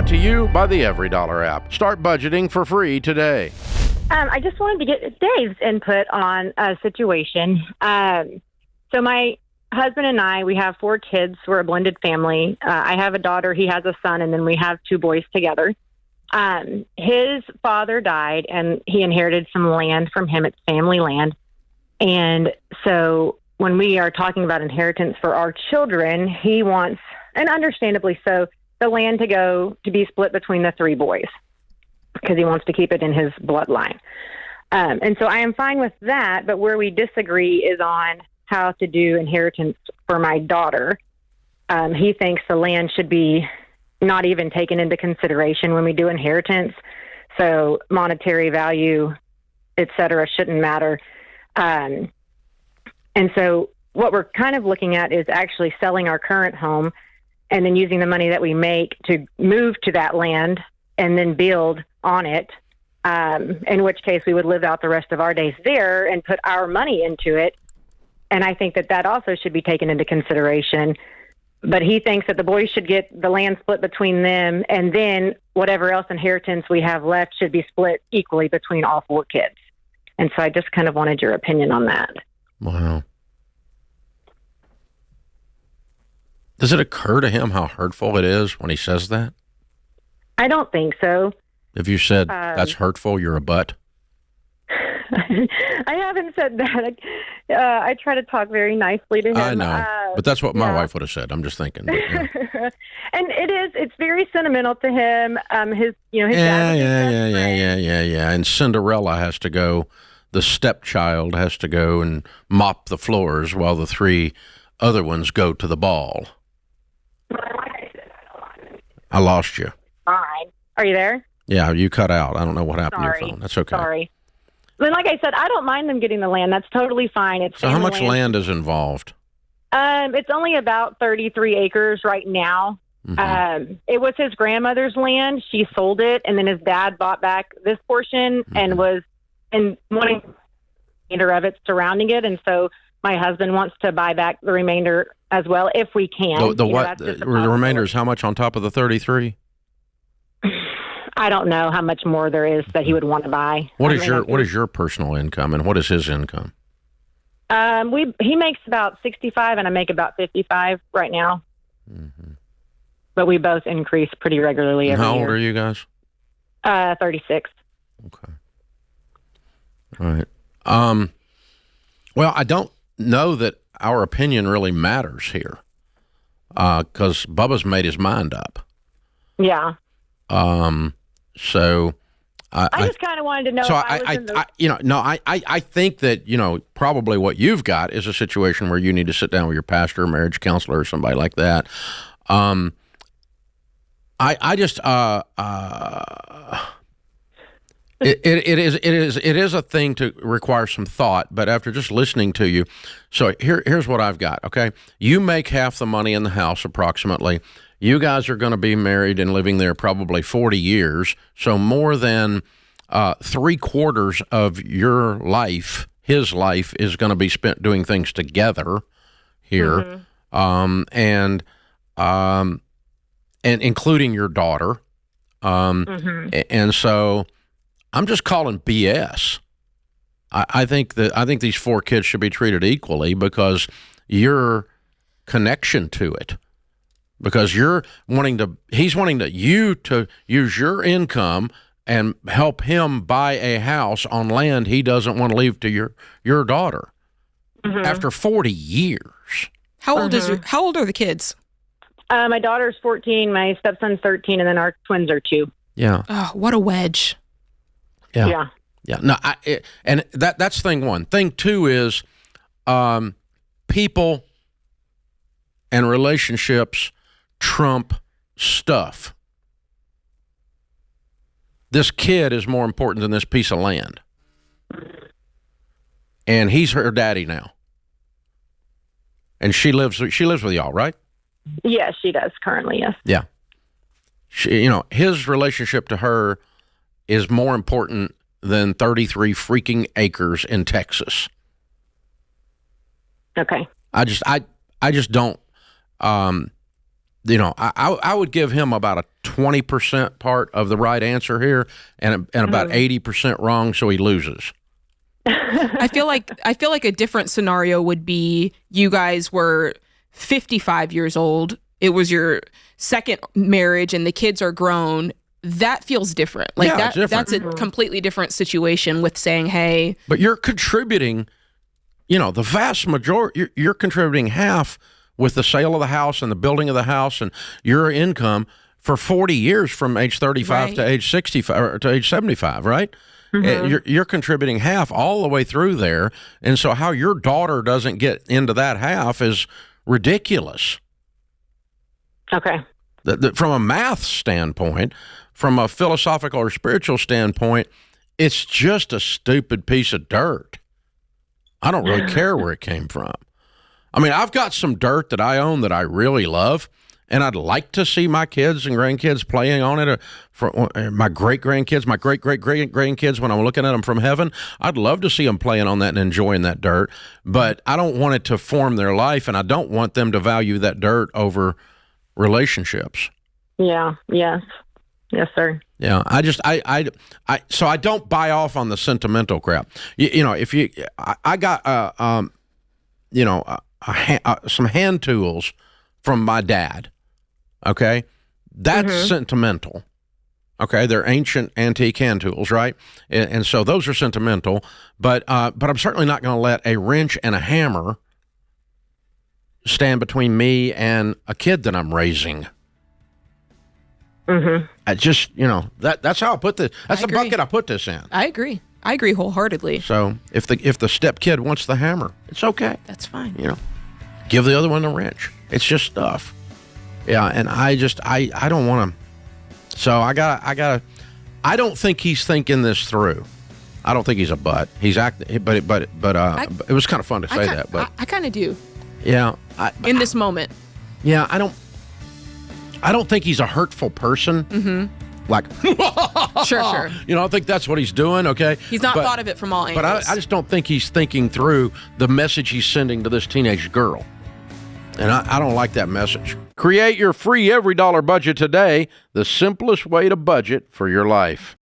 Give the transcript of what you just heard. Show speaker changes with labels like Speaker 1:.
Speaker 1: Brought to you by the EveryDollar app. Start budgeting for free today.
Speaker 2: I just wanted to get Dave's input on a situation. So my husband and I, we have 4 kids. We're a blended family. I have a daughter, he has a son, and then we have 2 boys together. His father died, and he inherited some land from him. It's family land. And so when we are talking about inheritance for our children, he wants, and understandably so, the land to be split between the 3 boys because he wants to keep it in his bloodline. And so I am fine with that, but where we disagree is on how to do inheritance for my daughter. He thinks the land should be not even taken into consideration when we do inheritance. So monetary value, et cetera, shouldn't matter. And so what we're kind of looking at is actually selling our current home and then using the money that we make to move to that land and then build on it, in which case we would live out the rest of our days there and put our money into it. And I think that that also should be taken into consideration. But he thinks that the boys should get the land split between them, and then whatever else inheritance we have left should be split equally between all 4 kids. And so I just kind of wanted your opinion on that.
Speaker 1: Wow. Does it occur to him how hurtful it is when he says that?
Speaker 2: I don't think so.
Speaker 1: If you said, that's hurtful, you're a butt?
Speaker 2: I haven't said that. I try to talk very nicely to him.
Speaker 1: I know, but that's what my wife would have said. I'm just thinking. But, yeah.
Speaker 2: And it's very sentimental to him. His dad.
Speaker 1: Yeah. And Cinderella has to go. The stepchild has to go and mop the floors while the 3 other ones go to the ball. I lost you.
Speaker 2: Fine. Are you there?
Speaker 1: Yeah, you cut out. I don't know what happened to your phone. That's okay.
Speaker 2: Sorry. Then, like I said, I don't mind them getting the land. That's totally fine.
Speaker 1: So how much land is involved?
Speaker 2: It's only about 33 acres right now. Mm-hmm. It was his grandmother's land. She sold it, and then his dad bought back this portion and was wanting the remainder of it surrounding it. And so my husband wants to buy back the remainder as well if we can.
Speaker 1: The remainder is how much on top of the 33?
Speaker 2: I don't know how much more there is that he would want to buy.
Speaker 1: What is your personal income, and what is his income?
Speaker 2: He makes about 65, and I make about 55 right now. Mm-hmm. But we both increase pretty regularly every year.
Speaker 1: How old are you guys?
Speaker 2: 36.
Speaker 1: Okay. All right. Well, I don't know that our opinion really matters here, because Bubba's made his mind up.
Speaker 2: Yeah.
Speaker 1: So
Speaker 2: I just kind of wanted to know.
Speaker 1: So I think that, probably what you've got is a situation where you need to sit down with your pastor, marriage counselor, or somebody like that. It is a thing to require some thought, but after just listening to you, so here's what I've got. Okay. You make half the money in the house approximately. You guys are going to be married and living there probably 40 years. So more than 3/4 of your life, his life, is going to be spent doing things together here. Mm-hmm. And including your daughter. And so I'm just calling BS. I think these 4 kids should be treated equally because your connection to it. Because he's wanting you to use your income and help him buy a house on land he doesn't want to leave to your daughter after 40 years.
Speaker 3: How old are the kids?
Speaker 2: My daughter's 14, my stepson's 13, and then our twins are 2.
Speaker 1: Yeah.
Speaker 3: Oh, what a wedge.
Speaker 1: Yeah. No, and that's thing one. Thing two is people and relationships trump stuff. This kid is more important than this piece of land. And he's her daddy now. And she lives with y'all, right?
Speaker 2: Yes, she does currently, yes.
Speaker 1: Yeah. His relationship to her is more important than 33 freaking acres in Texas.
Speaker 2: Okay.
Speaker 1: I just don't I would give him about a 20% part of the right answer here, and about 80% wrong, so he loses.
Speaker 3: I feel like a different scenario would be you guys were 55 years old. It was your second marriage, and the kids are grown. That feels different. Like that's a completely different situation with saying, "Hey,"
Speaker 1: but you're contributing. The vast majority. You're contributing half with the sale of the house and the building of the house and your income for 40 years from age 35 to age 65 or to age 75, right? You're contributing half all the way through there. And so how your daughter doesn't get into that half is ridiculous.
Speaker 2: Okay.
Speaker 1: From a math standpoint, from a philosophical or spiritual standpoint, it's just a stupid piece of dirt. I don't really care where it came from. I mean, I've got some dirt that I own that I really love, and I'd like to see my kids and grandkids playing on it. For my great-grandkids, my great-great-great-grandkids, when I'm looking at them from heaven, I'd love to see them playing on that and enjoying that dirt. But I don't want it to form their life, and I don't want them to value that dirt over relationships.
Speaker 2: Yeah. Yes. Yes, sir.
Speaker 1: Yeah, so I don't buy off on the sentimental crap. I got some hand tools from my dad. Okay, that's sentimental. Okay, they're ancient antique hand tools, right? And so those are sentimental. But I'm certainly not going to let a wrench and a hammer stand between me and a kid that I'm raising. I just, that's how I put this. That's the bucket I put this in.
Speaker 3: I agree wholeheartedly.
Speaker 1: So if the step kid wants the hammer, it's okay.
Speaker 3: That's fine.
Speaker 1: Give the other one the wrench. It's just stuff. Yeah, and I don't want to. So I don't think he's thinking this through. I don't think he's a butt. He's acting, but it was kind of fun to say that. But
Speaker 3: I kind of do.
Speaker 1: Yeah.
Speaker 3: In this moment.
Speaker 1: Yeah, I don't think he's a hurtful person. Like,
Speaker 3: sure.
Speaker 1: I think that's what he's doing, okay?
Speaker 3: He's not thought of it from all angles.
Speaker 1: But I just don't think he's thinking through the message he's sending to this teenage girl. And I don't like that message. Create your free every dollar budget today, the simplest way to budget for your life.